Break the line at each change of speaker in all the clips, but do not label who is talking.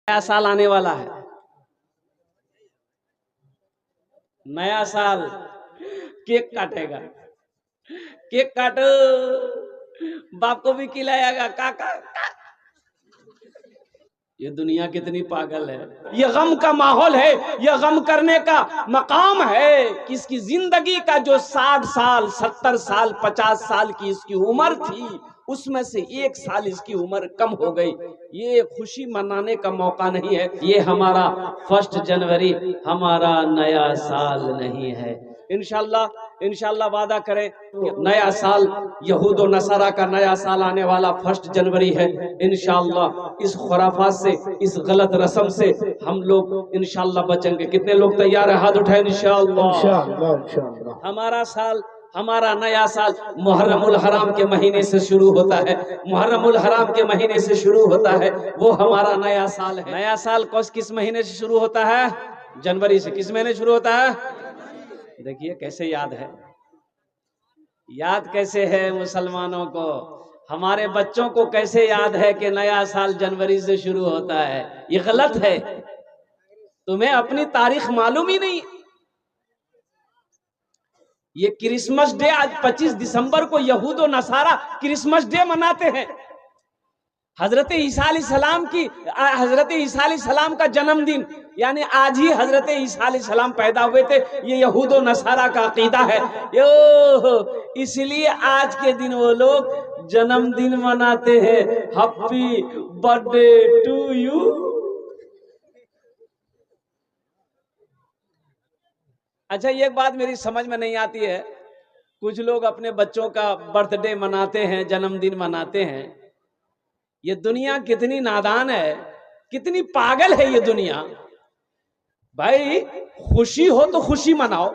नया साल आने वाला है। नया साल केक काटेगा, केक काटो, बाप को भी खिलाएगा, काका। ये दुनिया कितनी पागल है। ये गम का माहौल है, ये गम करने का मकाम है कि इसकी जिंदगी का जो 60 साल 70 साल 50 साल की इसकी उम्र थी, उसमें से 1 साल इसकी उम्र कम हो गई। ये खुशी मनाने का मौका नहीं है। ये हमारा 1 जनवरी हमारा नया साल नहीं है। इंशाल्लाह वादा करें कि नया साल यहूद और नसारा का नया साल आने वाला 1 जनवरी है। इंशाल्लाह इस खुराफात से, इस गलत रस्म से हम लोग इंशाल्लाह बचेंगे। कितने लोग तैयार है? हाथ उठाएं। इंशाल्लाह हमारा साल, हमारा नया साल मुहर्रमुल हराम के महीने से शुरू होता है। मुहर्रमुल हराम के महीने से शुरू होता है, वो हमारा नया साल है। नया साल किस महीने से शुरू होता है? जनवरी से। किस महीने शुरू होता है? देखिए कैसे याद है, याद कैसे है मुसलमानों को, हमारे बच्चों को कैसे याद है कि नया साल जनवरी से शुरू होता है। ये गलत है। तुम्हें अपनी तारीख मालूम ही नहीं। ये क्रिसमस डे आज 25 दिसंबर को यहूद और नसारा क्रिसमस डे मनाते हैं। हजरत ईसा अलैहिस्सलाम की, हजरत ईसा अलैहिस्सलाम का जन्मदिन, यानी आज ही हजरत ईसा अलैहिस्सलाम पैदा हुए थे। ये यहूद और नसारा का अकीदा है। इसलिए आज के दिन वो लोग जन्मदिन मनाते हैं। Happy birthday to you. अच्छा, ये बात मेरी समझ में नहीं आती है, कुछ लोग अपने बच्चों का बर्थडे मनाते हैं, जन्मदिन मनाते हैं। ये दुनिया कितनी नादान है, कितनी पागल है ये दुनिया। भाई खुशी हो तो खुशी मनाओ।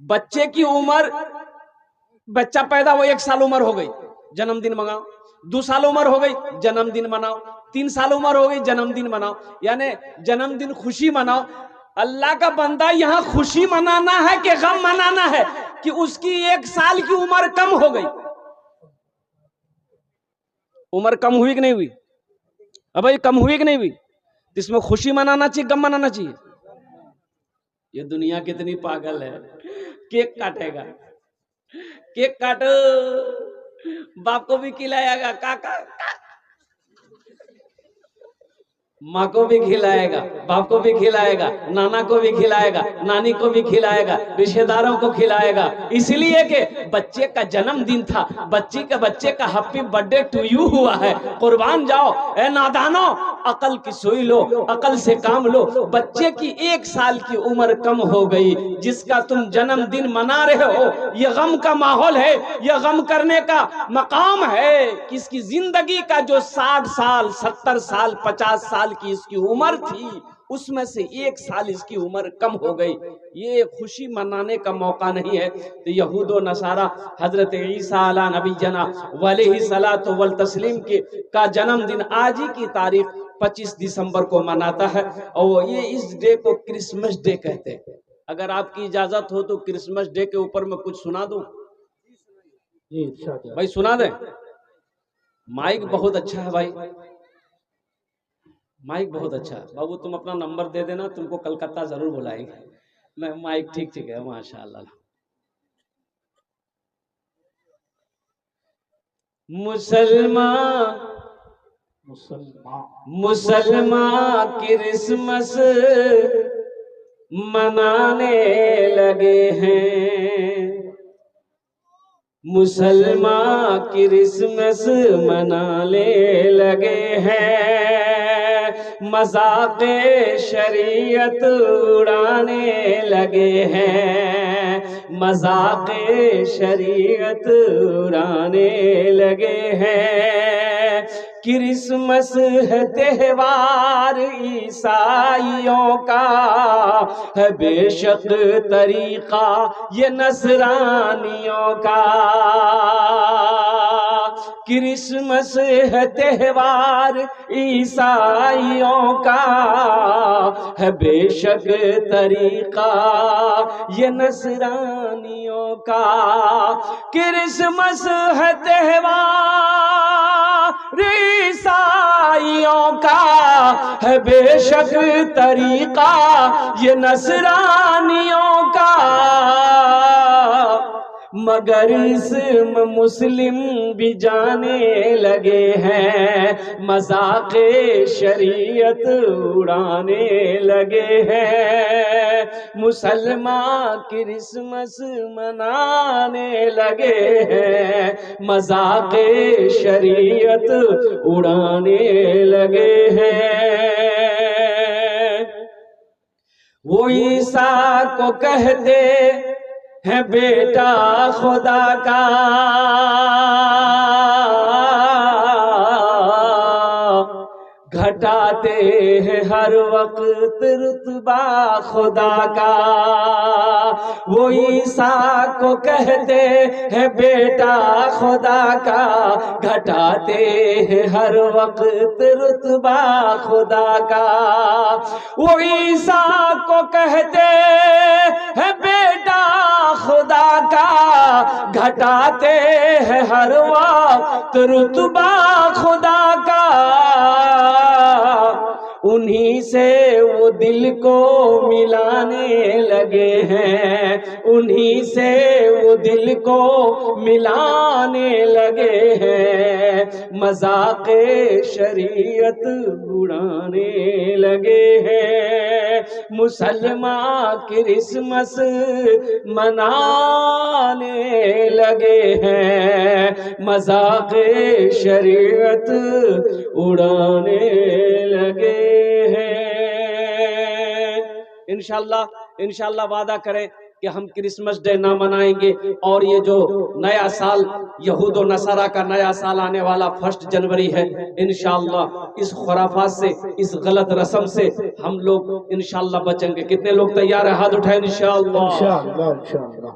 बच्चे की उम्र, बच्चा पैदा हो 1 साल उम्र हो गई, जन्मदिन मनाओ। 2 साल उम्र हो गई, जन्मदिन मनाओ। 3 साल उम्र हो गई, जन्मदिन मनाओ। यानी जन्मदिन खुशी मनाओ। अल्लाह का बंदा, यहाँ खुशी मनाना है कि गम मनाना है कि उसकी 1 साल की उम्र कम हो गई? उम्र कम हुई कि नहीं हुई? अब भाई कम हुई कि नहीं हुई? इसमें खुशी मनाना चाहिए, गम मनाना चाहिए? ये दुनिया कितनी पागल है। केक काटेगा, केक काटो, बाप को भी खिलाएगा, काका, माँ को भी खिलाएगा, बाप को भी खिलाएगा, नाना को भी खिलाएगा, नानी को भी खिलाएगा, रिश्तेदारों को खिलाएगा। इसलिए कि बच्चे का जन्मदिन था, बच्चे का हैप्पी बर्थडे टू यू हुआ है। कुर्बान जाओ ए नादानो, अकल की सुई लो, अकल से काम लो। बच्चे की 1 साल की उम्र कम हो गई, जिसका तुम जन्मदिन मना रहे हो। यह गम का माहौल है, यह गम करने का मकाम है कि इसकी जिंदगी का जो 60 साल 70 साल 50 साल की इसकी उम्र थी, उसमें से 1 साल इसकी उम्र कम हो गई। ये खुशी मनाने का मौका नहीं है। तो यहूद और नसारा हजरत ईसा अला नबी जना अलैहि सलातो वल तस्लीम के का जन्मदिन आज ही की तारीख 25 दिसंबर को मनाता है, और ये इस डे को क्रिसमस डे कहते हैं। अगर आपकी इजाजत हो तो क्रिसमस डे के ऊपर मैं कुछ सुना दूं? भाई सुना दें? माइक बहुत अच्छा है भाई, माइक बहुत अच्छा है। बाबू तुम अपना नंबर दे देना, तुमको कलकत्ता जरूर बुलाएंगे। मैं माइक ठीक है, माशाल्लाह। मुसलमान क्रिसमस मनाने लगे हैं। मुसलमान क्रिसमस मनाने लगे हैं। मजाक़े शरीयत उड़ाने लगे हैं। मजाक़े शरीयत उड़ाने लगे हैं। क्रिसमस है त्योहार ईसाइयों का, है बेशक तरीका ये नसरानियों का। क्रिसमस है त्योहार ईसाइयों का, है बेशक तरीका ये नसरानियों का। क्रिसमस है त्योहार ईसाइयों का, है बेशक तरीका ये नसरानियों का, मगर इसमें मुस्लिम भी जाने लगे हैं, मजाके शरीयत उड़ाने लगे हैं। मुसलमान क्रिसमस मनाने लगे हैं, मजाके शरीयत उड़ाने लगे हैं। वो ईसा को कहते है बेटा खुदा का, घटाते हैं हर वक्त रुतबा खुदा का। वो ईसा को कहते हैं बेटा खुदा का, घटाते हैं हर वक्त रुतबा खुदा का। वो ईसा को कहते हैं बेटा खुदा का, घटाते हैं हर वक्त रुतबा खुदा का। उन्हीं से वो दिल को मिलाने लगे हैं, उन्हीं से वो दिल को मिलाने लगे हैं, मजाके शरीयत उड़ाने लगे हैं। मुसलमान क्रिसमस मनाने लगे हैं, मजाके शरीयत उड़ाने लगे हैं। इंशाल्लाह वादा करें कि हम क्रिसमस डे ना मनाएंगे, और ये जो नया साल यहूद और नसारा का नया साल आने वाला 1 जनवरी है, इंशाल्लाह इस खुराफात से, इस गलत रस्म से हम लोग इंशाल्लाह बचेंगे। कितने लोग तैयार है? हाथ उठाएं। इंशाल्लाह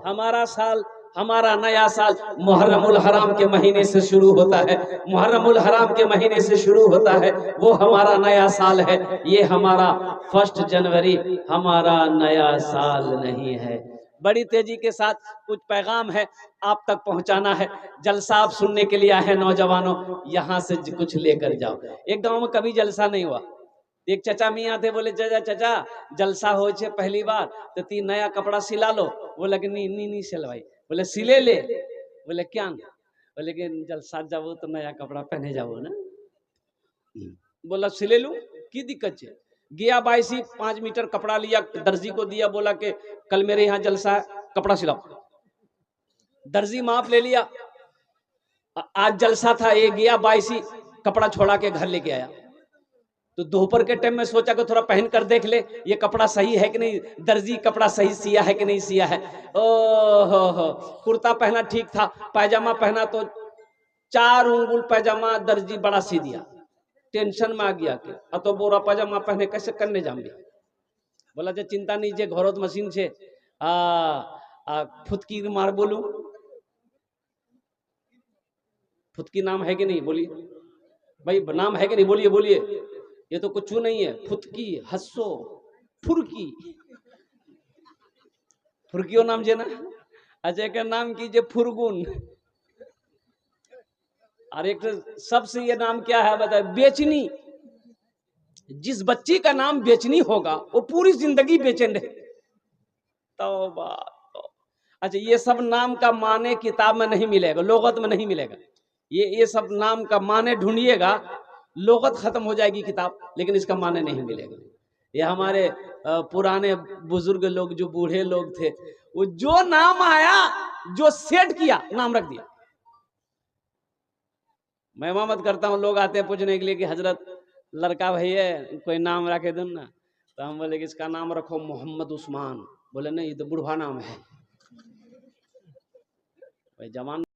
हमारा साल, हमारा नया साल मुहर्रमुल हराम के महीने से शुरू होता है, मुहर्रमुल हराम के महीने से शुरू होता है, वो हमारा नया साल है। ये हमारा 1 जनवरी हमारा नया साल नहीं है। बड़ी तेजी के साथ कुछ पैगाम है आप तक पहुंचाना है। जलसा आप सुनने के लिए आए हैं नौजवानों, यहाँ से कुछ लेकर जाओ। एक गांव में कभी जलसा नहीं हुआ, एक चचा मियाँ थे, बोले चचा जलसा हो पहली बार तो 3 नया कपड़ा सिला लो। बोले कि नहीं सिलवाई। बोले सिले ले। बोले क्या? बोले कि जलसा जाओ तो नया कपड़ा पहने जाओ ना। बोला सिले लू, की दिक्कत है? गया 5 मीटर कपड़ा लिया, दर्जी को दिया, बोला कि कल मेरे यहाँ जलसा है, कपड़ा सिलाओ। दर्जी माप ले लिया, आज जलसा था, ये गया 22 कपड़ा छोड़ा के घर लेके आया। तो दोपहर के टाइम में सोचा कि थोड़ा पहन कर देख ले ये कपड़ा सही है कि नहीं, दर्जी कपड़ा सही सिया है कि नहीं सिया है। ओहो, कुर्ता पहना ठीक था, पैजामा पहना तो 4 उंगुल पैजामा दर्जी बड़ा सी दिया। टेंशन में आ गया कि तो बोरा पैजामा पहने कैसे करने जाऊंगी। बोला जे चिंता नहीं, जे घरोत मशीन छे फुटकी मार बोलू। फुटकी नाम है कि नहीं? बोलिए भाई, नाम है कि नहीं? बोलिए। ये तो कुछ नहीं है। फुटकी, हस्सो, फुरकी, फुरकियो नाम जे ना। अजय का नाम कीजिए फुरगुन। और एक सबसे ये नाम क्या है बताए? बेचनी। जिस बच्ची का नाम बेचनी होगा वो पूरी जिंदगी बेचैन रहे। तौबा। अच्छा, ये सब नाम का माने किताब में नहीं मिलेगा, लोगत में नहीं मिलेगा। ये सब नाम का माने ढूंढिएगा, लोगत खत्म हो जाएगी किताब, लेकिन इसका माने नहीं मिलेगा। ये हमारे पुराने बुजुर्ग लोग, जो बूढ़े लोग थे, वो जो नाम आया, जो सेट किया, नाम रख दिया। मैं इमामत करता हूँ, लोग आते हैं पूछने के लिए कि हजरत लड़का भैया कोई नाम रखे दो ना। तो हम बोले कि इसका नाम रखो मोहम्मद उस्मान। बोले नहीं, ये तो बुढ़वा नाम है। भाई जवान